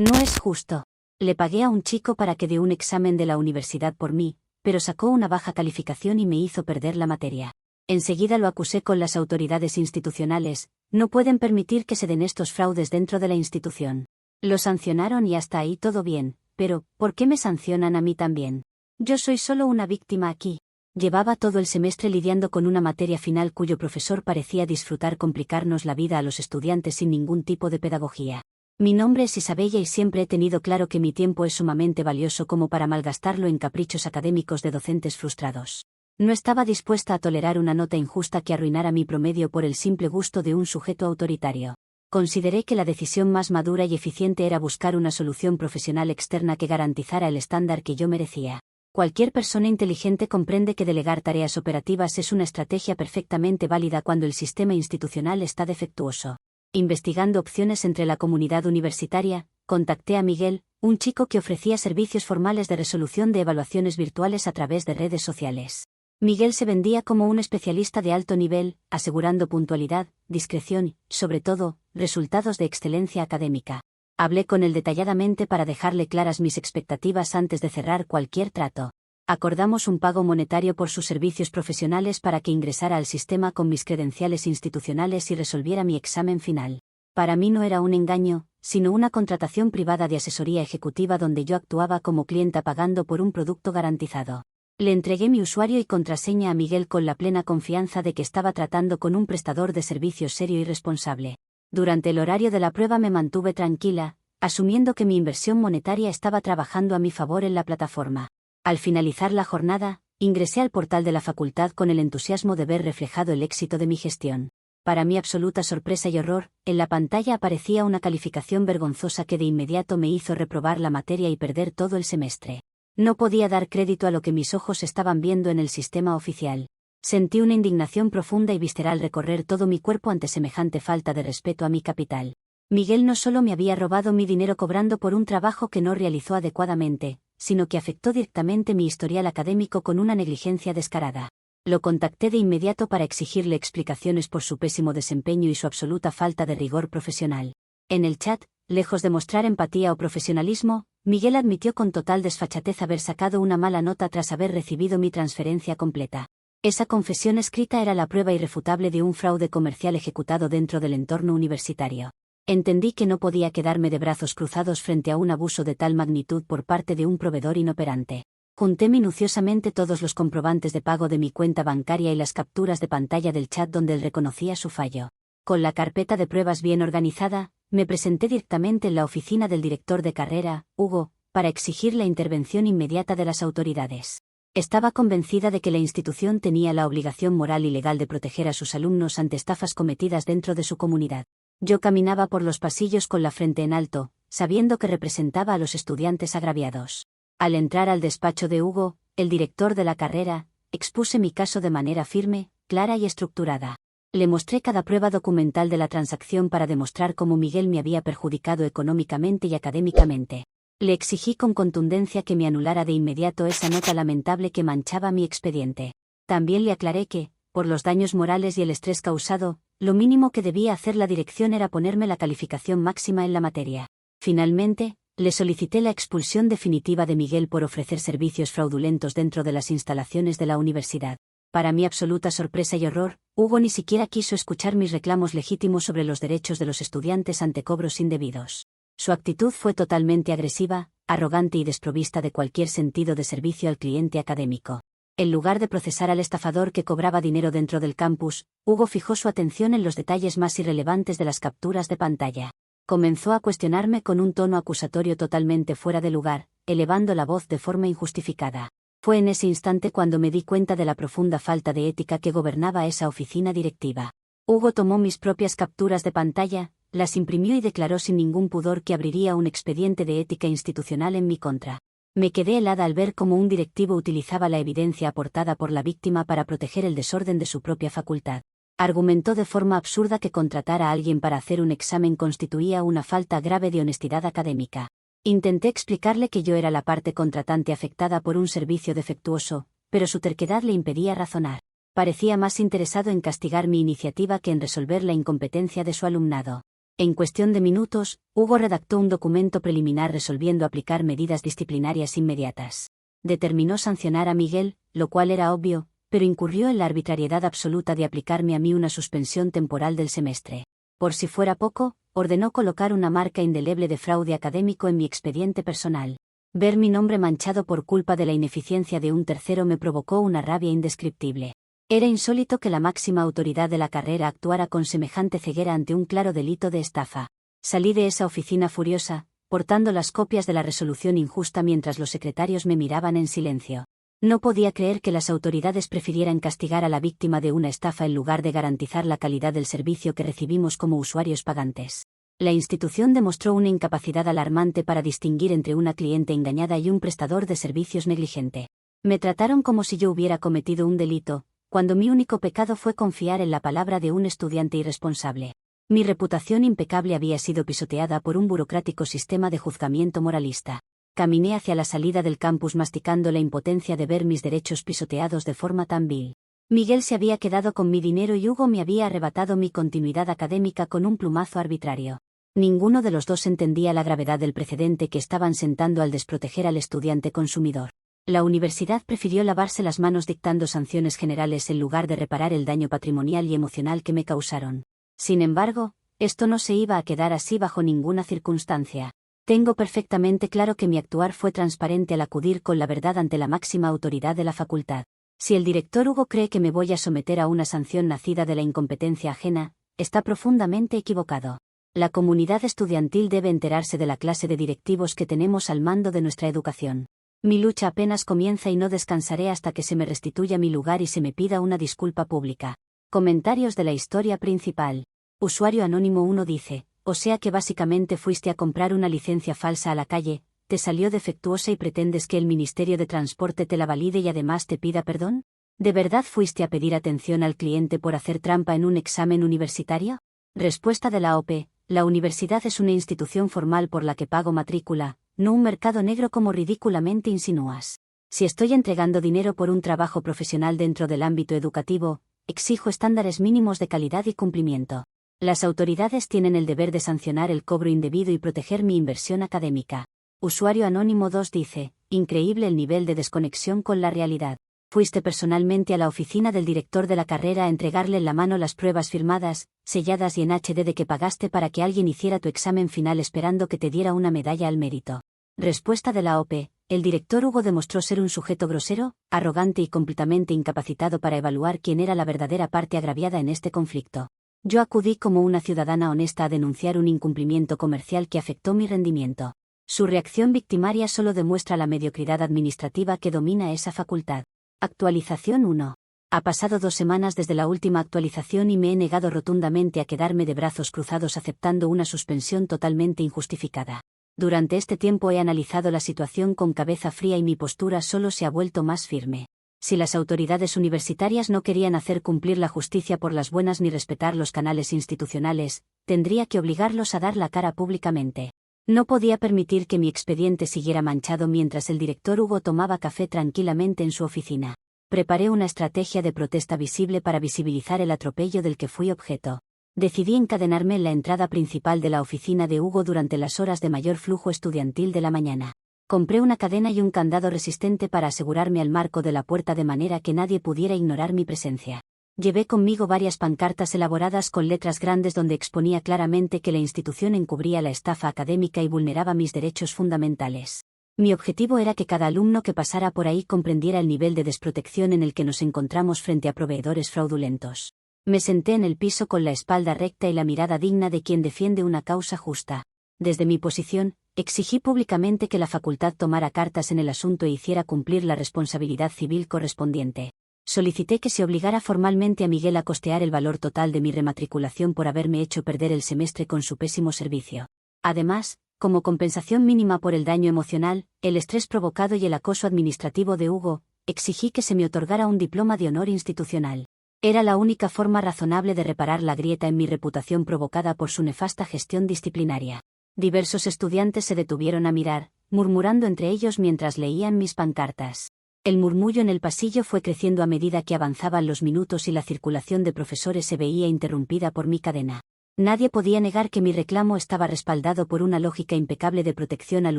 No es justo. Le pagué a un chico para que dé un examen de la universidad por mí, pero sacó una baja calificación y me hizo perder la materia. Enseguida lo acusé con las autoridades institucionales. No pueden permitir que se den estos fraudes dentro de la institución. Lo sancionaron y hasta ahí todo bien, pero ¿por qué me sancionan a mí también? Yo soy solo una víctima aquí. Llevaba todo el semestre lidiando con una materia final cuyo profesor parecía disfrutar complicarnos la vida a los estudiantes sin ningún tipo de pedagogía. Mi nombre es Isabella y siempre he tenido claro que mi tiempo es sumamente valioso como para malgastarlo en caprichos académicos de docentes frustrados. No estaba dispuesta a tolerar una nota injusta que arruinara mi promedio por el simple gusto de un sujeto autoritario. Consideré que la decisión más madura y eficiente era buscar una solución profesional externa que garantizara el estándar que yo merecía. Cualquier persona inteligente comprende que delegar tareas operativas es una estrategia perfectamente válida cuando el sistema institucional está defectuoso. Investigando opciones entre la comunidad universitaria, contacté a Miguel, un chico que ofrecía servicios formales de resolución de evaluaciones virtuales a través de redes sociales. Miguel se vendía como un especialista de alto nivel, asegurando puntualidad, discreción y, sobre todo, resultados de excelencia académica. Hablé con él detalladamente para dejarle claras mis expectativas antes de cerrar cualquier trato. Acordamos un pago monetario por sus servicios profesionales para que ingresara al sistema con mis credenciales institucionales y resolviera mi examen final. Para mí no era un engaño, sino una contratación privada de asesoría ejecutiva donde yo actuaba como clienta pagando por un producto garantizado. Le entregué mi usuario y contraseña a Miguel con la plena confianza de que estaba tratando con un prestador de servicios serio y responsable. Durante el horario de la prueba me mantuve tranquila, asumiendo que mi inversión monetaria estaba trabajando a mi favor en la plataforma. Al finalizar la jornada, ingresé al portal de la facultad con el entusiasmo de ver reflejado el éxito de mi gestión. Para mi absoluta sorpresa y horror, en la pantalla aparecía una calificación vergonzosa que de inmediato me hizo reprobar la materia y perder todo el semestre. No podía dar crédito a lo que mis ojos estaban viendo en el sistema oficial. Sentí una indignación profunda y visceral recorrer todo mi cuerpo ante semejante falta de respeto a mi capital. Miguel no solo me había robado mi dinero cobrando por un trabajo que no realizó adecuadamente, sino que afectó directamente mi historial académico con una negligencia descarada. Lo contacté de inmediato para exigirle explicaciones por su pésimo desempeño y su absoluta falta de rigor profesional. En el chat, lejos de mostrar empatía o profesionalismo, Miguel admitió con total desfachatez haber sacado una mala nota tras haber recibido mi transferencia completa. Esa confesión escrita era la prueba irrefutable de un fraude comercial ejecutado dentro del entorno universitario. Entendí que no podía quedarme de brazos cruzados frente a un abuso de tal magnitud por parte de un proveedor inoperante. Junté minuciosamente todos los comprobantes de pago de mi cuenta bancaria y las capturas de pantalla del chat donde él reconocía su fallo. Con la carpeta de pruebas bien organizada, me presenté directamente en la oficina del director de carrera, Hugo, para exigir la intervención inmediata de las autoridades. Estaba convencida de que la institución tenía la obligación moral y legal de proteger a sus alumnos ante estafas cometidas dentro de su comunidad. Yo caminaba por los pasillos con la frente en alto, sabiendo que representaba a los estudiantes agraviados. Al entrar al despacho de Hugo, el director de la carrera, expuse mi caso de manera firme, clara y estructurada. Le mostré cada prueba documental de la transacción para demostrar cómo Miguel me había perjudicado económicamente y académicamente. Le exigí con contundencia que me anulara de inmediato esa nota lamentable que manchaba mi expediente. También le aclaré que, por los daños morales y el estrés causado, lo mínimo que debía hacer la dirección era ponerme la calificación máxima en la materia. Finalmente, le solicité la expulsión definitiva de Miguel por ofrecer servicios fraudulentos dentro de las instalaciones de la universidad. Para mi absoluta sorpresa y horror, Hugo ni siquiera quiso escuchar mis reclamos legítimos sobre los derechos de los estudiantes ante cobros indebidos. Su actitud fue totalmente agresiva, arrogante y desprovista de cualquier sentido de servicio al cliente académico. En lugar de procesar al estafador que cobraba dinero dentro del campus, Hugo fijó su atención en los detalles más irrelevantes de las capturas de pantalla. Comenzó a cuestionarme con un tono acusatorio totalmente fuera de lugar, elevando la voz de forma injustificada. Fue en ese instante cuando me di cuenta de la profunda falta de ética que gobernaba esa oficina directiva. Hugo tomó mis propias capturas de pantalla, las imprimió y declaró sin ningún pudor que abriría un expediente de ética institucional en mi contra. Me quedé helada al ver cómo un directivo utilizaba la evidencia aportada por la víctima para proteger el desorden de su propia facultad. Argumentó de forma absurda que contratar a alguien para hacer un examen constituía una falta grave de honestidad académica. Intenté explicarle que yo era la parte contratante afectada por un servicio defectuoso, pero su terquedad le impedía razonar. Parecía más interesado en castigar mi iniciativa que en resolver la incompetencia de su alumnado. En cuestión de minutos, Hugo redactó un documento preliminar resolviendo aplicar medidas disciplinarias inmediatas. Determinó sancionar a Miguel, lo cual era obvio, pero incurrió en la arbitrariedad absoluta de aplicarme a mí una suspensión temporal del semestre. Por si fuera poco, ordenó colocar una marca indeleble de fraude académico en mi expediente personal. Ver mi nombre manchado por culpa de la ineficiencia de un tercero me provocó una rabia indescriptible. Era insólito que la máxima autoridad de la carrera actuara con semejante ceguera ante un claro delito de estafa. Salí de esa oficina furiosa, portando las copias de la resolución injusta mientras los secretarios me miraban en silencio. No podía creer que las autoridades prefirieran castigar a la víctima de una estafa en lugar de garantizar la calidad del servicio que recibimos como usuarios pagantes. La institución demostró una incapacidad alarmante para distinguir entre una cliente engañada y un prestador de servicios negligente. Me trataron como si yo hubiera cometido un delito, cuando mi único pecado fue confiar en la palabra de un estudiante irresponsable. Mi reputación impecable había sido pisoteada por un burocrático sistema de juzgamiento moralista. Caminé hacia la salida del campus masticando la impotencia de ver mis derechos pisoteados de forma tan vil. Miguel se había quedado con mi dinero y Hugo me había arrebatado mi continuidad académica con un plumazo arbitrario. Ninguno de los dos entendía la gravedad del precedente que estaban sentando al desproteger al estudiante consumidor. La universidad prefirió lavarse las manos dictando sanciones generales en lugar de reparar el daño patrimonial y emocional que me causaron. Sin embargo, esto no se iba a quedar así bajo ninguna circunstancia. Tengo perfectamente claro que mi actuar fue transparente al acudir con la verdad ante la máxima autoridad de la facultad. Si el director Hugo cree que me voy a someter a una sanción nacida de la incompetencia ajena, está profundamente equivocado. La comunidad estudiantil debe enterarse de la clase de directivos que tenemos al mando de nuestra educación. Mi lucha apenas comienza y no descansaré hasta que se me restituya mi lugar y se me pida una disculpa pública. Comentarios de la historia principal. Usuario Anónimo 1 dice, o sea que básicamente fuiste a comprar una licencia falsa a la calle, te salió defectuosa y pretendes que el Ministerio de Transporte te la valide y además te pida perdón. ¿De verdad fuiste a pedir atención al cliente por hacer trampa en un examen universitario? Respuesta de la OP. La universidad es una institución formal por la que pago matrícula, no un mercado negro como ridículamente insinúas. Si estoy entregando dinero por un trabajo profesional dentro del ámbito educativo, exijo estándares mínimos de calidad y cumplimiento. Las autoridades tienen el deber de sancionar el cobro indebido y proteger mi inversión académica. Usuario Anónimo 2 dice, increíble el nivel de desconexión con la realidad. Fuiste personalmente a la oficina del director de la carrera a entregarle en la mano las pruebas firmadas, selladas y en HD de que pagaste para que alguien hiciera tu examen final esperando que te diera una medalla al mérito. Respuesta de la OP. El director Hugo demostró ser un sujeto grosero, arrogante y completamente incapacitado para evaluar quién era la verdadera parte agraviada en este conflicto. Yo acudí como una ciudadana honesta a denunciar un incumplimiento comercial que afectó mi rendimiento. Su reacción victimaria solo demuestra la mediocridad administrativa que domina esa facultad. Actualización 1. Ha pasado 2 semanas desde la última actualización y me he negado rotundamente a quedarme de brazos cruzados aceptando una suspensión totalmente injustificada. Durante este tiempo he analizado la situación con cabeza fría y mi postura solo se ha vuelto más firme. Si las autoridades universitarias no querían hacer cumplir la justicia por las buenas ni respetar los canales institucionales, tendría que obligarlos a dar la cara públicamente. No podía permitir que mi expediente siguiera manchado mientras el director Hugo tomaba café tranquilamente en su oficina. Preparé una estrategia de protesta visible para visibilizar el atropello del que fui objeto. Decidí encadenarme en la entrada principal de la oficina de Hugo durante las horas de mayor flujo estudiantil de la mañana. Compré una cadena y un candado resistente para asegurarme al marco de la puerta de manera que nadie pudiera ignorar mi presencia. Llevé conmigo varias pancartas elaboradas con letras grandes donde exponía claramente que la institución encubría la estafa académica y vulneraba mis derechos fundamentales. Mi objetivo era que cada alumno que pasara por ahí comprendiera el nivel de desprotección en el que nos encontramos frente a proveedores fraudulentos. Me senté en el piso con la espalda recta y la mirada digna de quien defiende una causa justa. Desde mi posición, exigí públicamente que la facultad tomara cartas en el asunto e hiciera cumplir la responsabilidad civil correspondiente. Solicité que se obligara formalmente a Miguel a costear el valor total de mi rematriculación por haberme hecho perder el semestre con su pésimo servicio. Además, como compensación mínima por el daño emocional, el estrés provocado y el acoso administrativo de Hugo, exigí que se me otorgara un diploma de honor institucional. Era la única forma razonable de reparar la grieta en mi reputación provocada por su nefasta gestión disciplinaria. Diversos estudiantes se detuvieron a mirar, murmurando entre ellos mientras leían mis pancartas. El murmullo en el pasillo fue creciendo a medida que avanzaban los minutos y la circulación de profesores se veía interrumpida por mi cadena. Nadie podía negar que mi reclamo estaba respaldado por una lógica impecable de protección al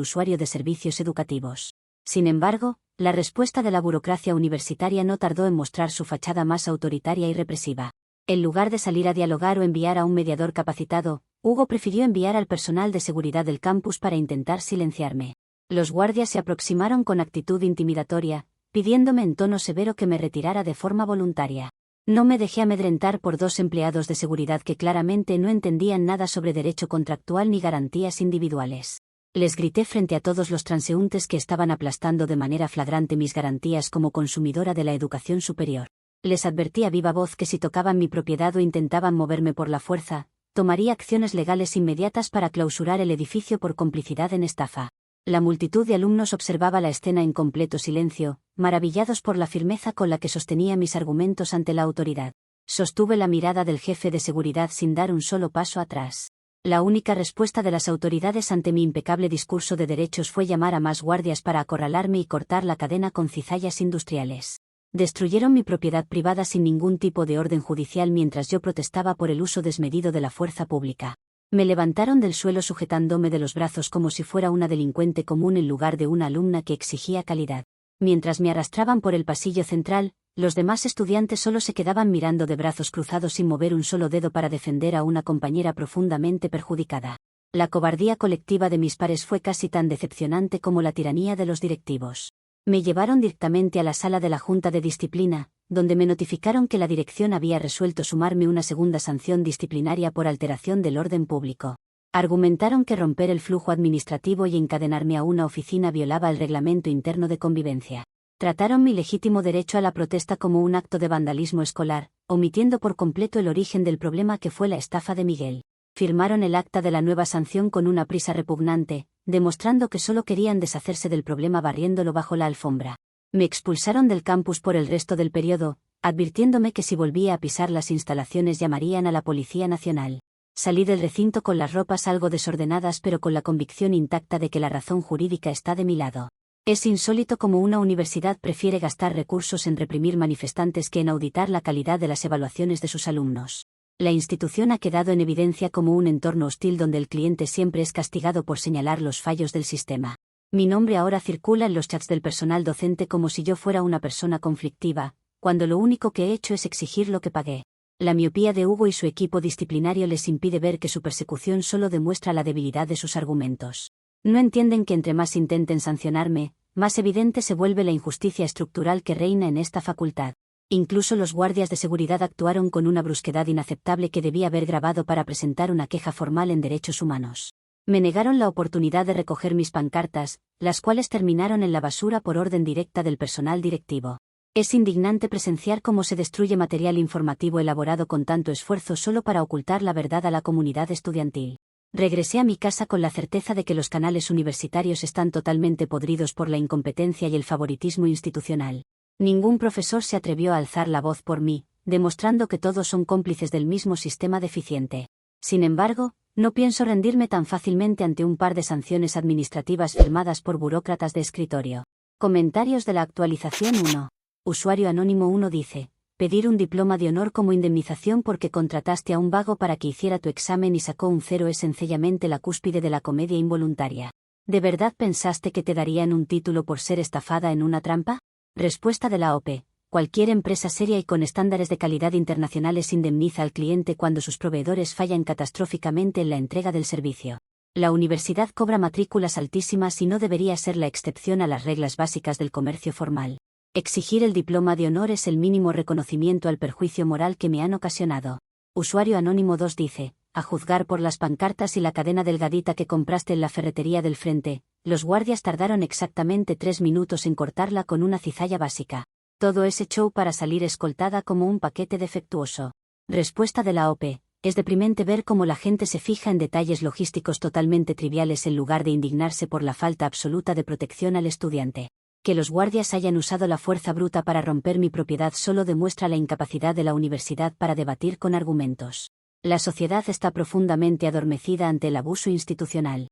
usuario de servicios educativos. Sin embargo, la respuesta de la burocracia universitaria no tardó en mostrar su fachada más autoritaria y represiva. En lugar de salir a dialogar o enviar a un mediador capacitado, Hugo prefirió enviar al personal de seguridad del campus para intentar silenciarme. Los guardias se aproximaron con actitud intimidatoria, pidiéndome en tono severo que me retirara de forma voluntaria. No me dejé amedrentar por dos empleados de seguridad que claramente no entendían nada sobre derecho contractual ni garantías individuales. Les grité frente a todos los transeúntes que estaban aplastando de manera flagrante mis garantías como consumidora de la educación superior. Les advertí a viva voz que si tocaban mi propiedad o intentaban moverme por la fuerza, tomaría acciones legales inmediatas para clausurar el edificio por complicidad en estafa. La multitud de alumnos observaba la escena en completo silencio, maravillados por la firmeza con la que sostenía mis argumentos ante la autoridad. Sostuve la mirada del jefe de seguridad sin dar un solo paso atrás. La única respuesta de las autoridades ante mi impecable discurso de derechos fue llamar a más guardias para acorralarme y cortar la cadena con cizallas industriales. Destruyeron mi propiedad privada sin ningún tipo de orden judicial mientras yo protestaba por el uso desmedido de la fuerza pública. Me levantaron del suelo sujetándome de los brazos como si fuera una delincuente común en lugar de una alumna que exigía calidad. Mientras me arrastraban por el pasillo central, los demás estudiantes solo se quedaban mirando de brazos cruzados sin mover un solo dedo para defender a una compañera profundamente perjudicada. La cobardía colectiva de mis pares fue casi tan decepcionante como la tiranía de los directivos. Me llevaron directamente a la sala de la Junta de Disciplina, donde me notificaron que la dirección había resuelto sumarme una segunda sanción disciplinaria por alteración del orden público. Argumentaron que romper el flujo administrativo y encadenarme a una oficina violaba el reglamento interno de convivencia. Trataron mi legítimo derecho a la protesta como un acto de vandalismo escolar, omitiendo por completo el origen del problema que fue la estafa de Miguel. Firmaron el acta de la nueva sanción con una prisa repugnante, demostrando que solo querían deshacerse del problema barriéndolo bajo la alfombra. Me expulsaron del campus por el resto del periodo, advirtiéndome que si volvía a pisar las instalaciones llamarían a la Policía Nacional. Salí del recinto con las ropas algo desordenadas pero con la convicción intacta de que la razón jurídica está de mi lado. Es insólito cómo una universidad prefiere gastar recursos en reprimir manifestantes que en auditar la calidad de las evaluaciones de sus alumnos. La institución ha quedado en evidencia como un entorno hostil donde el cliente siempre es castigado por señalar los fallos del sistema. Mi nombre ahora circula en los chats del personal docente como si yo fuera una persona conflictiva, cuando lo único que he hecho es exigir lo que pagué. La miopía de Hugo y su equipo disciplinario les impide ver que su persecución solo demuestra la debilidad de sus argumentos. No entienden que entre más intenten sancionarme, más evidente se vuelve la injusticia estructural que reina en esta facultad. Incluso los guardias de seguridad actuaron con una brusquedad inaceptable que debía haber grabado para presentar una queja formal en derechos humanos. Me negaron la oportunidad de recoger mis pancartas, las cuales terminaron en la basura por orden directa del personal directivo. Es indignante presenciar cómo se destruye material informativo elaborado con tanto esfuerzo solo para ocultar la verdad a la comunidad estudiantil. Regresé a mi casa con la certeza de que los canales universitarios están totalmente podridos por la incompetencia y el favoritismo institucional. Ningún profesor se atrevió a alzar la voz por mí, demostrando que todos son cómplices del mismo sistema deficiente. Sin embargo, no pienso rendirme tan fácilmente ante un par de sanciones administrativas firmadas por burócratas de escritorio. Comentarios de la actualización 1. Usuario anónimo 1 dice: pedir un diploma de honor como indemnización porque contrataste a un vago para que hiciera tu examen y sacó un 0 es sencillamente la cúspide de la comedia involuntaria. ¿De verdad pensaste que te darían un título por ser estafada en una trampa? Respuesta de la OP. Cualquier empresa seria y con estándares de calidad internacionales indemniza al cliente cuando sus proveedores fallan catastróficamente en la entrega del servicio. La universidad cobra matrículas altísimas y no debería ser la excepción a las reglas básicas del comercio formal. Exigir el diploma de honor es el mínimo reconocimiento al perjuicio moral que me han ocasionado. Usuario anónimo 2 dice: a juzgar por las pancartas y la cadena delgadita que compraste en la ferretería del frente, los guardias tardaron exactamente 3 minutos en cortarla con una cizalla básica. Todo ese show para salir escoltada como un paquete defectuoso. Respuesta de la OP. Es deprimente ver cómo la gente se fija en detalles logísticos totalmente triviales en lugar de indignarse por la falta absoluta de protección al estudiante. Que los guardias hayan usado la fuerza bruta para romper mi propiedad solo demuestra la incapacidad de la universidad para debatir con argumentos. La sociedad está profundamente adormecida ante el abuso institucional.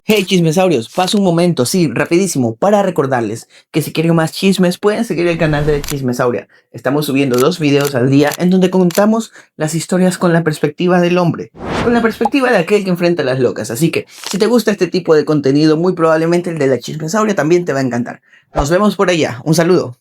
Hey chismesaurios, paso un momento, sí, rapidísimo, para recordarles que si quieren más chismes pueden seguir el canal de Chismesauria. Estamos subiendo 2 videos al día en donde contamos las historias con la perspectiva del hombre. con la perspectiva de aquel que enfrenta a las locas. Así que, si te gusta este tipo de contenido, muy probablemente el de la Chismesauria también te va a encantar. Nos vemos por allá. Un saludo.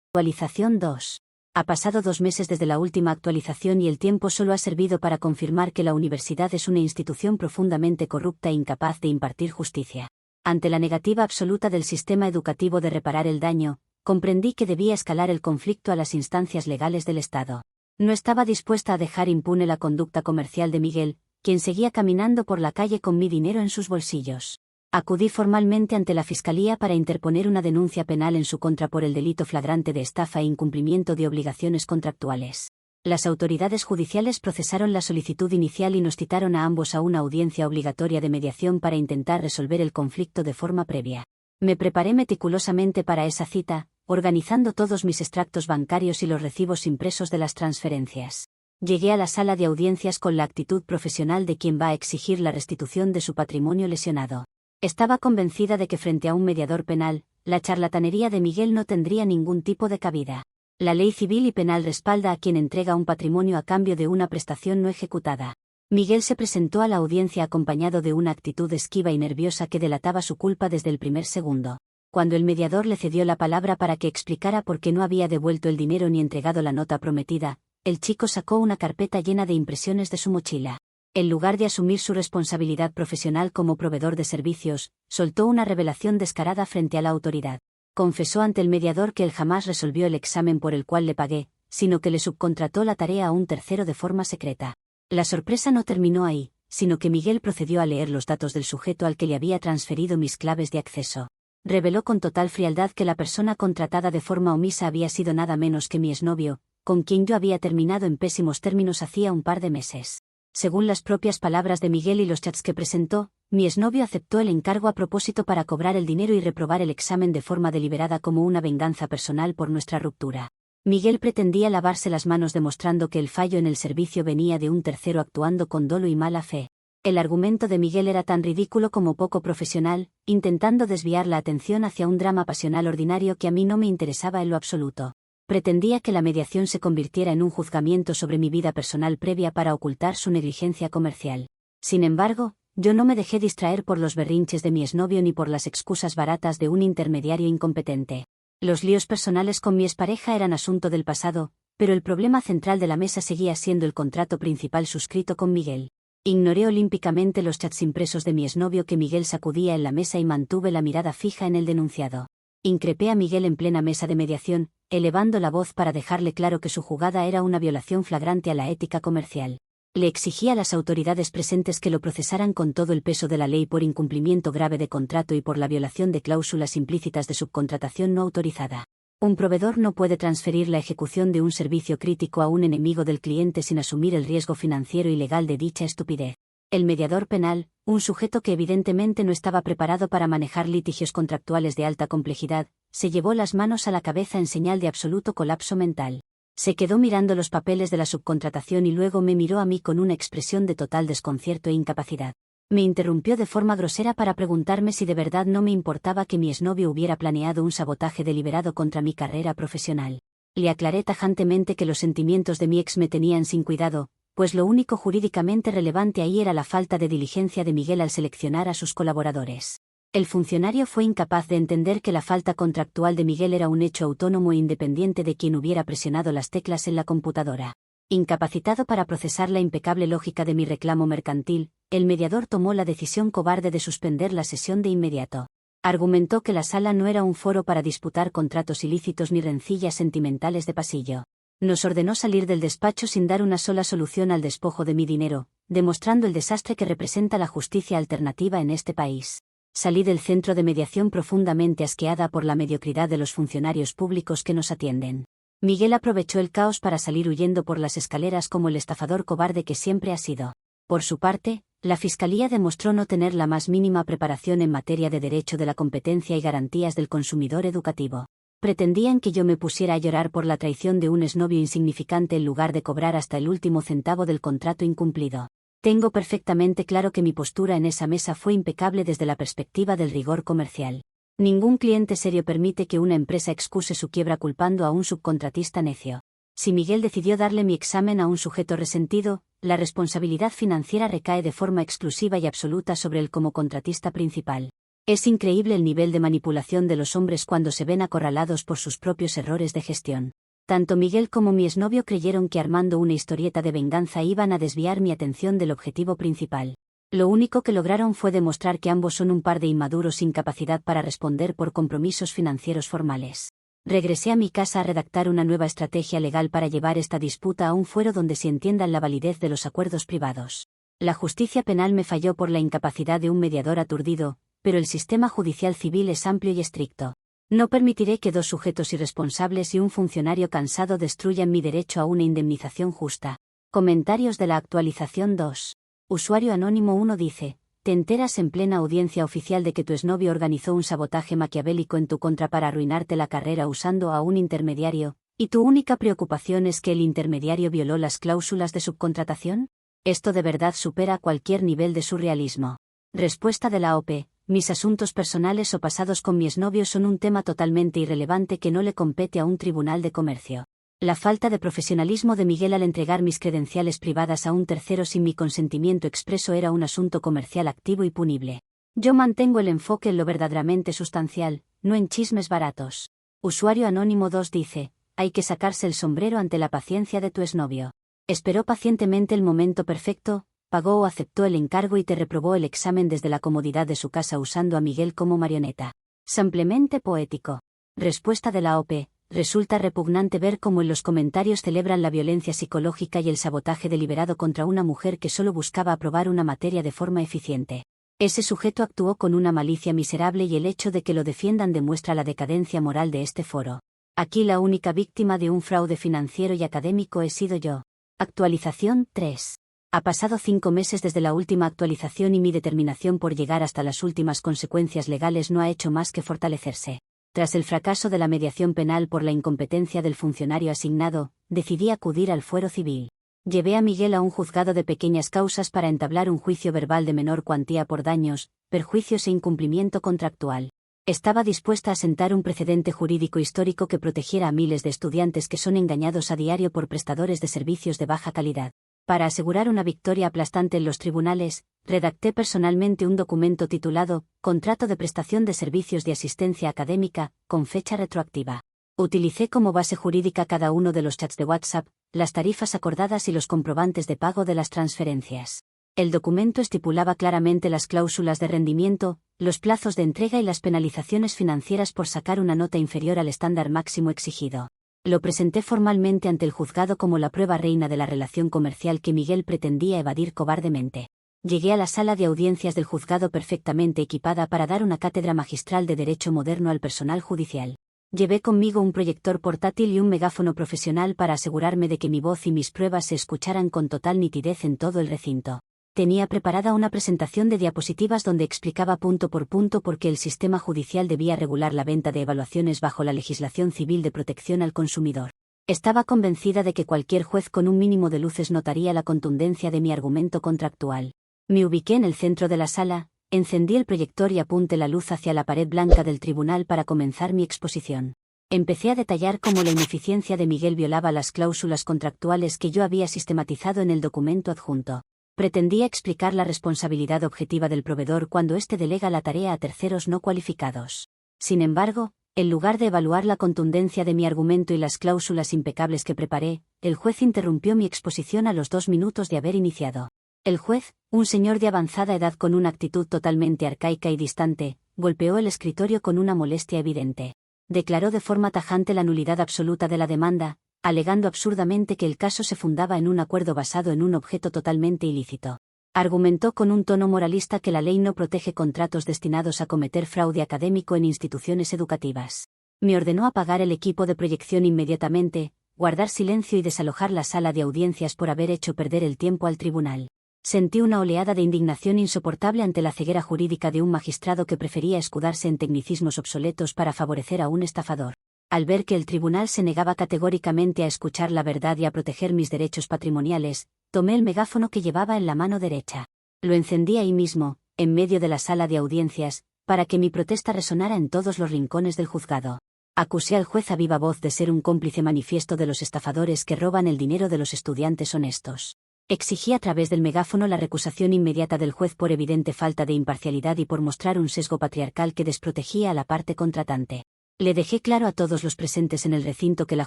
Actualización 2. Ha pasado 2 meses desde la última actualización y el tiempo solo ha servido para confirmar que la universidad es una institución profundamente corrupta e incapaz de impartir justicia. Ante la negativa absoluta del sistema educativo de reparar el daño, comprendí que debía escalar el conflicto a las instancias legales del Estado. No estaba dispuesta a dejar impune la conducta comercial de Miguel, quien seguía caminando por la calle con mi dinero en sus bolsillos. Acudí formalmente ante la Fiscalía para interponer una denuncia penal en su contra por el delito flagrante de estafa e incumplimiento de obligaciones contractuales. Las autoridades judiciales procesaron la solicitud inicial y nos citaron a ambos a una audiencia obligatoria de mediación para intentar resolver el conflicto de forma previa. Me preparé meticulosamente para esa cita, organizando todos mis extractos bancarios y los recibos impresos de las transferencias. Llegué a la sala de audiencias con la actitud profesional de quien va a exigir la restitución de su patrimonio lesionado. Estaba convencida de que frente a un mediador penal, la charlatanería de Miguel no tendría ningún tipo de cabida. La ley civil y penal respalda a quien entrega un patrimonio a cambio de una prestación no ejecutada. Miguel se presentó a la audiencia acompañado de una actitud esquiva y nerviosa que delataba su culpa desde el primer segundo. Cuando el mediador le cedió la palabra para que explicara por qué no había devuelto el dinero ni entregado la nota prometida, el chico sacó una carpeta llena de impresiones de su mochila. En lugar de asumir su responsabilidad profesional como proveedor de servicios, soltó una revelación descarada frente a la autoridad. Confesó ante el mediador que él jamás resolvió el examen por el cual le pagué, sino que le subcontrató la tarea a un tercero de forma secreta. La sorpresa no terminó ahí, sino que Miguel procedió a leer los datos del sujeto al que le había transferido mis claves de acceso. Reveló con total frialdad que la persona contratada de forma omisa había sido nada menos que mi exnovio, con quien yo había terminado en pésimos términos hacía un par de meses. Según las propias palabras de Miguel y los chats que presentó, mi exnovio aceptó el encargo a propósito para cobrar el dinero y reprobar el examen de forma deliberada como una venganza personal por nuestra ruptura. Miguel pretendía lavarse las manos demostrando que el fallo en el servicio venía de un tercero actuando con dolo y mala fe. El argumento de Miguel era tan ridículo como poco profesional, intentando desviar la atención hacia un drama pasional ordinario que a mí no me interesaba en lo absoluto. Pretendía que la mediación se convirtiera en un juzgamiento sobre mi vida personal previa para ocultar su negligencia comercial. Sin embargo, yo no me dejé distraer por los berrinches de mi exnovio ni por las excusas baratas de un intermediario incompetente. Los líos personales con mi expareja eran asunto del pasado, pero el problema central de la mesa seguía siendo el contrato principal suscrito con Miguel. Ignoré olímpicamente los chats impresos de mi exnovio que Miguel sacudía en la mesa y mantuve la mirada fija en el denunciado. Increpé a Miguel en plena mesa de mediación, elevando la voz para dejarle claro que su jugada era una violación flagrante a la ética comercial. Le exigí a las autoridades presentes que lo procesaran con todo el peso de la ley por incumplimiento grave de contrato y por la violación de cláusulas implícitas de subcontratación no autorizada. Un proveedor no puede transferir la ejecución de un servicio crítico a un enemigo del cliente sin asumir el riesgo financiero y legal de dicha estupidez. El mediador penal, un sujeto que evidentemente no estaba preparado para manejar litigios contractuales de alta complejidad, se llevó las manos a la cabeza en señal de absoluto colapso mental. Se quedó mirando los papeles de la subcontratación y luego me miró a mí con una expresión de total desconcierto e incapacidad. Me interrumpió de forma grosera para preguntarme si de verdad no me importaba que mi exnovio hubiera planeado un sabotaje deliberado contra mi carrera profesional. Le aclaré tajantemente que los sentimientos de mi ex me tenían sin cuidado, pues lo único jurídicamente relevante ahí era la falta de diligencia de Miguel al seleccionar a sus colaboradores. El funcionario fue incapaz de entender que la falta contractual de Miguel era un hecho autónomo e independiente de quien hubiera presionado las teclas en la computadora. Incapacitado para procesar la impecable lógica de mi reclamo mercantil, el mediador tomó la decisión cobarde de suspender la sesión de inmediato. Argumentó que la sala no era un foro para disputar contratos ilícitos ni rencillas sentimentales de pasillo. Nos ordenó salir del despacho sin dar una sola solución al despojo de mi dinero, demostrando el desastre que representa la justicia alternativa en este país. Salí del centro de mediación profundamente asqueada por la mediocridad de los funcionarios públicos que nos atienden. Miguel aprovechó el caos para salir huyendo por las escaleras como el estafador cobarde que siempre ha sido. Por su parte, la Fiscalía demostró no tener la más mínima preparación en materia de derecho de la competencia y garantías del consumidor educativo. Pretendían que yo me pusiera a llorar por la traición de un exnovio insignificante en lugar de cobrar hasta el último centavo del contrato incumplido. Tengo perfectamente claro que mi postura en esa mesa fue impecable desde la perspectiva del rigor comercial. Ningún cliente serio permite que una empresa excuse su quiebra culpando a un subcontratista necio. Si Miguel decidió darle mi examen a un sujeto resentido, la responsabilidad financiera recae de forma exclusiva y absoluta sobre él como contratista principal. Es increíble el nivel de manipulación de los hombres cuando se ven acorralados por sus propios errores de gestión. Tanto Miguel como mi exnovio creyeron que armando una historieta de venganza iban a desviar mi atención del objetivo principal. Lo único que lograron fue demostrar que ambos son un par de inmaduros sin capacidad para responder por compromisos financieros formales. Regresé a mi casa a redactar una nueva estrategia legal para llevar esta disputa a un fuero donde se entiendan la validez de los acuerdos privados. La justicia penal me falló por la incapacidad de un mediador aturdido, pero el sistema judicial civil es amplio y estricto. No permitiré que dos sujetos irresponsables y un funcionario cansado destruyan mi derecho a una indemnización justa. Comentarios de la actualización 2. Usuario anónimo 1 dice: te enteras en plena audiencia oficial de que tu exnovio organizó un sabotaje maquiavélico en tu contra para arruinarte la carrera usando a un intermediario, y tu única preocupación es que el intermediario violó las cláusulas de subcontratación. Esto de verdad supera cualquier nivel de surrealismo. Respuesta de la OP: mis asuntos personales o pasados con mi exnovio son un tema totalmente irrelevante que no le compete a un tribunal de comercio. La falta de profesionalismo de Miguel al entregar mis credenciales privadas a un tercero sin mi consentimiento expreso era un asunto comercial activo y punible. Yo mantengo el enfoque en lo verdaderamente sustancial, no en chismes baratos. Usuario anónimo 2 dice: hay que sacarse el sombrero ante la paciencia de tu exnovio. Esperó pacientemente el momento perfecto, pagó o aceptó el encargo y te reprobó el examen desde la comodidad de su casa usando a Miguel como marioneta. Simplemente poético. Respuesta de la OP: resulta repugnante ver cómo en los comentarios celebran la violencia psicológica y el sabotaje deliberado contra una mujer que solo buscaba aprobar una materia de forma eficiente. Ese sujeto actuó con una malicia miserable y el hecho de que lo defiendan demuestra la decadencia moral de este foro. Aquí la única víctima de un fraude financiero y académico he sido yo. Actualización 3. Ha pasado 5 meses desde la última actualización y mi determinación por llegar hasta las últimas consecuencias legales no ha hecho más que fortalecerse. Tras el fracaso de la mediación penal por la incompetencia del funcionario asignado, decidí acudir al fuero civil. Llevé a Miguel a un juzgado de pequeñas causas para entablar un juicio verbal de menor cuantía por daños, perjuicios e incumplimiento contractual. Estaba dispuesta a sentar un precedente jurídico histórico que protegiera a miles de estudiantes que son engañados a diario por prestadores de servicios de baja calidad. Para asegurar una victoria aplastante en los tribunales, redacté personalmente un documento titulado Contrato de prestación de servicios de asistencia académica, con fecha retroactiva. Utilicé como base jurídica cada uno de los chats de WhatsApp, las tarifas acordadas y los comprobantes de pago de las transferencias. El documento estipulaba claramente las cláusulas de rendimiento, los plazos de entrega y las penalizaciones financieras por sacar una nota inferior al estándar máximo exigido. Lo presenté formalmente ante el juzgado como la prueba reina de la relación comercial que Miguel pretendía evadir cobardemente. Llegué a la sala de audiencias del juzgado perfectamente equipada para dar una cátedra magistral de derecho moderno al personal judicial. Llevé conmigo un proyector portátil y un megáfono profesional para asegurarme de que mi voz y mis pruebas se escucharan con total nitidez en todo el recinto. Tenía preparada una presentación de diapositivas donde explicaba punto por punto por qué el sistema judicial debía regular la venta de evaluaciones bajo la legislación civil de protección al consumidor. Estaba convencida de que cualquier juez con un mínimo de luces notaría la contundencia de mi argumento contractual. Me ubiqué en el centro de la sala, encendí el proyector y apunté la luz hacia la pared blanca del tribunal para comenzar mi exposición. Empecé a detallar cómo la ineficiencia de Miguel violaba las cláusulas contractuales que yo había sistematizado en el documento adjunto. Pretendía explicar la responsabilidad objetiva del proveedor cuando éste delega la tarea a terceros no cualificados. Sin embargo, en lugar de evaluar la contundencia de mi argumento y las cláusulas impecables que preparé, el juez interrumpió mi exposición a los 2 minutos de haber iniciado. El juez, un señor de avanzada edad con una actitud totalmente arcaica y distante, golpeó el escritorio con una molestia evidente. Declaró de forma tajante la nulidad absoluta de la demanda, alegando absurdamente que el caso se fundaba en un acuerdo basado en un objeto totalmente ilícito. Argumentó con un tono moralista que la ley no protege contratos destinados a cometer fraude académico en instituciones educativas. Me ordenó apagar el equipo de proyección inmediatamente, guardar silencio y desalojar la sala de audiencias por haber hecho perder el tiempo al tribunal. Sentí una oleada de indignación insoportable ante la ceguera jurídica de un magistrado que prefería escudarse en tecnicismos obsoletos para favorecer a un estafador. Al ver que el tribunal se negaba categóricamente a escuchar la verdad y a proteger mis derechos patrimoniales, tomé el megáfono que llevaba en la mano derecha. Lo encendí ahí mismo, en medio de la sala de audiencias, para que mi protesta resonara en todos los rincones del juzgado. Acusé al juez a viva voz de ser un cómplice manifiesto de los estafadores que roban el dinero de los estudiantes honestos. Exigí a través del megáfono la recusación inmediata del juez por evidente falta de imparcialidad y por mostrar un sesgo patriarcal que desprotegía a la parte contratante. Le dejé claro a todos los presentes en el recinto que la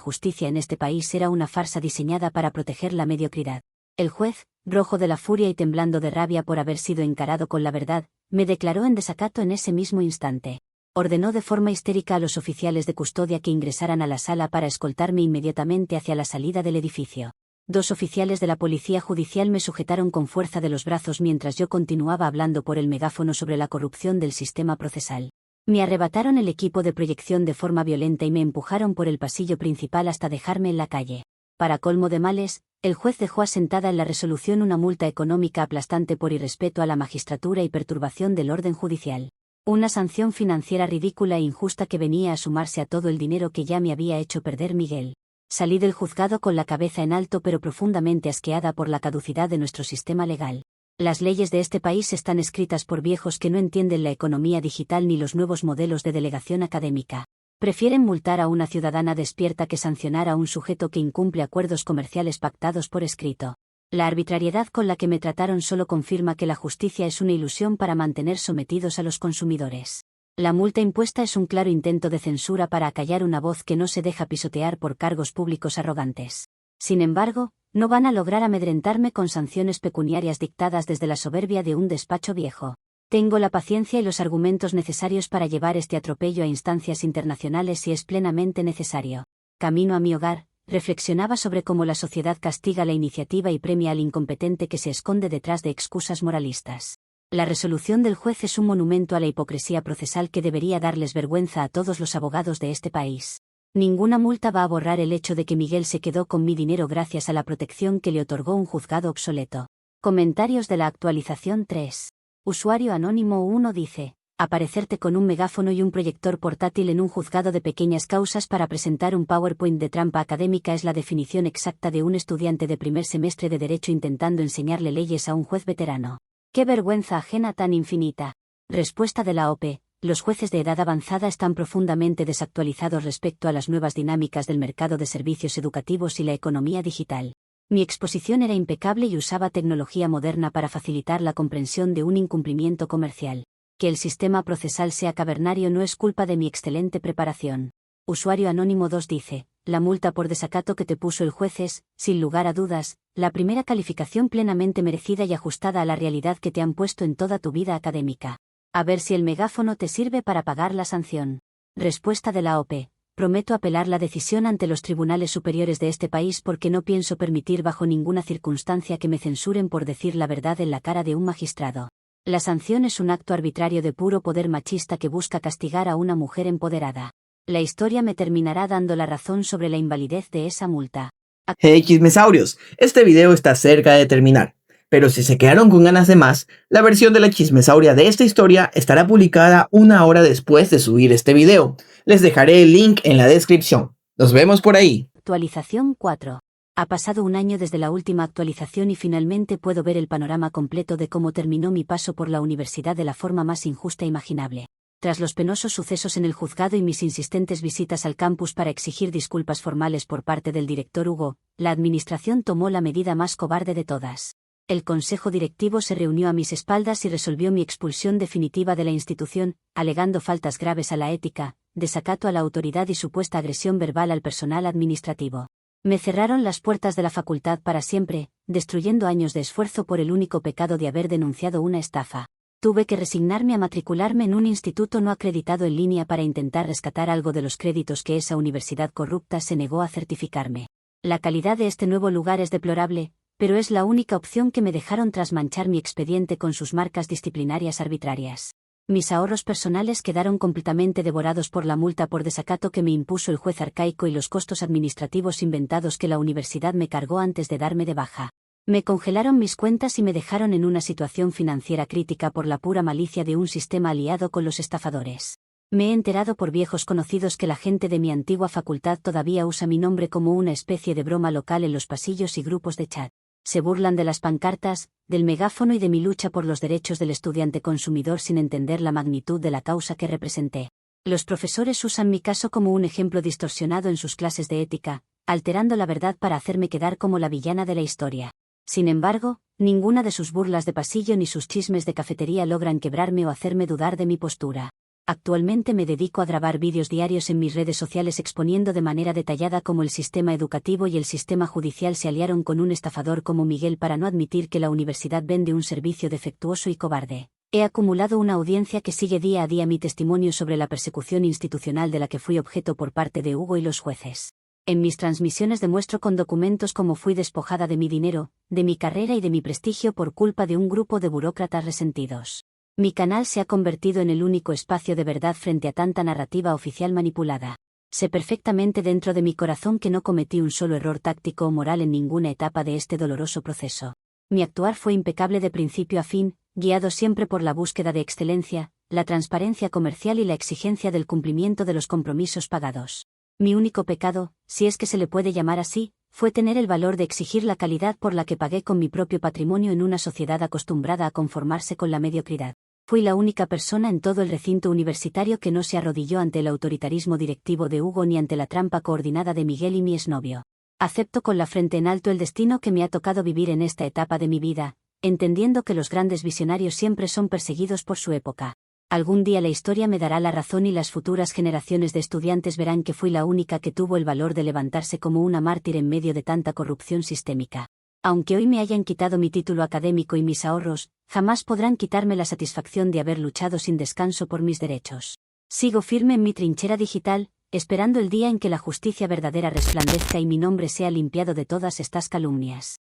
justicia en este país era una farsa diseñada para proteger la mediocridad. El juez, rojo de la furia y temblando de rabia por haber sido encarado con la verdad, me declaró en desacato en ese mismo instante. Ordenó de forma histérica a los oficiales de custodia que ingresaran a la sala para escoltarme inmediatamente hacia la salida del edificio. 2 oficiales de la policía judicial me sujetaron con fuerza de los brazos mientras yo continuaba hablando por el megáfono sobre la corrupción del sistema procesal. Me arrebataron el equipo de proyección de forma violenta y me empujaron por el pasillo principal hasta dejarme en la calle. Para colmo de males, el juez dejó asentada en la resolución una multa económica aplastante por irrespeto a la magistratura y perturbación del orden judicial. Una sanción financiera ridícula e injusta que venía a sumarse a todo el dinero que ya me había hecho perder Miguel. Salí del juzgado con la cabeza en alto pero profundamente asqueada por la caducidad de nuestro sistema legal. Las leyes de este país están escritas por viejos que no entienden la economía digital ni los nuevos modelos de delegación académica. Prefieren multar a una ciudadana despierta que sancionar a un sujeto que incumple acuerdos comerciales pactados por escrito. La arbitrariedad con la que me trataron solo confirma que la justicia es una ilusión para mantener sometidos a los consumidores. La multa impuesta es un claro intento de censura para acallar una voz que no se deja pisotear por cargos públicos arrogantes. Sin embargo, no van a lograr amedrentarme con sanciones pecuniarias dictadas desde la soberbia de un despacho viejo. Tengo la paciencia y los argumentos necesarios para llevar este atropello a instancias internacionales si es plenamente necesario. Camino a mi hogar, reflexionaba sobre cómo la sociedad castiga la iniciativa y premia al incompetente que se esconde detrás de excusas moralistas. La resolución del juez es un monumento a la hipocresía procesal que debería darles vergüenza a todos los abogados de este país. Ninguna multa va a borrar el hecho de que Miguel se quedó con mi dinero gracias a la protección que le otorgó un juzgado obsoleto. Comentarios de la actualización 3. Usuario anónimo 1 dice: aparecerte con un megáfono y un proyector portátil en un juzgado de pequeñas causas para presentar un PowerPoint de trampa académica es la definición exacta de un estudiante de primer semestre de Derecho intentando enseñarle leyes a un juez veterano. ¡Qué vergüenza ajena tan infinita! Respuesta de la OPE. Los jueces de edad avanzada están profundamente desactualizados respecto a las nuevas dinámicas del mercado de servicios educativos y la economía digital. Mi exposición era impecable y usaba tecnología moderna para facilitar la comprensión de un incumplimiento comercial. Que el sistema procesal sea cavernario no es culpa de mi excelente preparación. Usuario anónimo 2 dice: la multa por desacato que te puso el juez es, sin lugar a dudas, la primera calificación plenamente merecida y ajustada a la realidad que te han puesto en toda tu vida académica. A ver si el megáfono te sirve para pagar la sanción. Respuesta de la OPE. Prometo apelar la decisión ante los tribunales superiores de este país porque no pienso permitir bajo ninguna circunstancia que me censuren por decir la verdad en la cara de un magistrado. La sanción es un acto arbitrario de puro poder machista que busca castigar a una mujer empoderada. La historia me terminará dando la razón sobre la invalidez de esa multa. Hey chismesaurios, este video está cerca de terminar, pero si se quedaron con ganas de más, la versión de la chismesauria de esta historia estará publicada 1 hora después de subir este video. Les dejaré el link en la descripción. Nos vemos por ahí. Actualización 4. Ha pasado un año desde la última actualización y finalmente puedo ver el panorama completo de cómo terminó mi paso por la universidad de la forma más injusta imaginable. Tras los penosos sucesos en el juzgado y mis insistentes visitas al campus para exigir disculpas formales por parte del director Hugo, la administración tomó la medida más cobarde de todas. El consejo directivo se reunió a mis espaldas y resolvió mi expulsión definitiva de la institución, alegando faltas graves a la ética, desacato a la autoridad y supuesta agresión verbal al personal administrativo. Me cerraron las puertas de la facultad para siempre, destruyendo años de esfuerzo por el único pecado de haber denunciado una estafa. Tuve que resignarme a matricularme en un instituto no acreditado en línea para intentar rescatar algo de los créditos que esa universidad corrupta se negó a certificarme. La calidad de este nuevo lugar es deplorable, pero es la única opción que me dejaron tras manchar mi expediente con sus marcas disciplinarias arbitrarias. Mis ahorros personales quedaron completamente devorados por la multa por desacato que me impuso el juez arcaico y los costos administrativos inventados que la universidad me cargó antes de darme de baja. Me congelaron mis cuentas y me dejaron en una situación financiera crítica por la pura malicia de un sistema aliado con los estafadores. Me he enterado por viejos conocidos que la gente de mi antigua facultad todavía usa mi nombre como una especie de broma local en los pasillos y grupos de chat. Se burlan de las pancartas, del megáfono y de mi lucha por los derechos del estudiante consumidor sin entender la magnitud de la causa que representé. Los profesores usan mi caso como un ejemplo distorsionado en sus clases de ética, alterando la verdad para hacerme quedar como la villana de la historia. Sin embargo, ninguna de sus burlas de pasillo ni sus chismes de cafetería logran quebrarme o hacerme dudar de mi postura. Actualmente me dedico a grabar vídeos diarios en mis redes sociales exponiendo de manera detallada cómo el sistema educativo y el sistema judicial se aliaron con un estafador como Miguel para no admitir que la universidad vende un servicio defectuoso y cobarde. He acumulado una audiencia que sigue día a día mi testimonio sobre la persecución institucional de la que fui objeto por parte de Hugo y los jueces. En mis transmisiones demuestro con documentos cómo fui despojada de mi dinero, de mi carrera y de mi prestigio por culpa de un grupo de burócratas resentidos. Mi canal se ha convertido en el único espacio de verdad frente a tanta narrativa oficial manipulada. Sé perfectamente dentro de mi corazón que no cometí un solo error táctico o moral en ninguna etapa de este doloroso proceso. Mi actuar fue impecable de principio a fin, guiado siempre por la búsqueda de excelencia, la transparencia comercial y la exigencia del cumplimiento de los compromisos pagados. Mi único pecado, si es que se le puede llamar así, fue tener el valor de exigir la calidad por la que pagué con mi propio patrimonio en una sociedad acostumbrada a conformarse con la mediocridad. Fui la única persona en todo el recinto universitario que no se arrodilló ante el autoritarismo directivo de Hugo ni ante la trampa coordinada de Miguel y mi exnovio. Acepto con la frente en alto el destino que me ha tocado vivir en esta etapa de mi vida, entendiendo que los grandes visionarios siempre son perseguidos por su época. Algún día la historia me dará la razón y las futuras generaciones de estudiantes verán que fui la única que tuvo el valor de levantarse como una mártir en medio de tanta corrupción sistémica. Aunque hoy me hayan quitado mi título académico y mis ahorros, jamás podrán quitarme la satisfacción de haber luchado sin descanso por mis derechos. Sigo firme en mi trinchera digital, esperando el día en que la justicia verdadera resplandezca y mi nombre sea limpiado de todas estas calumnias.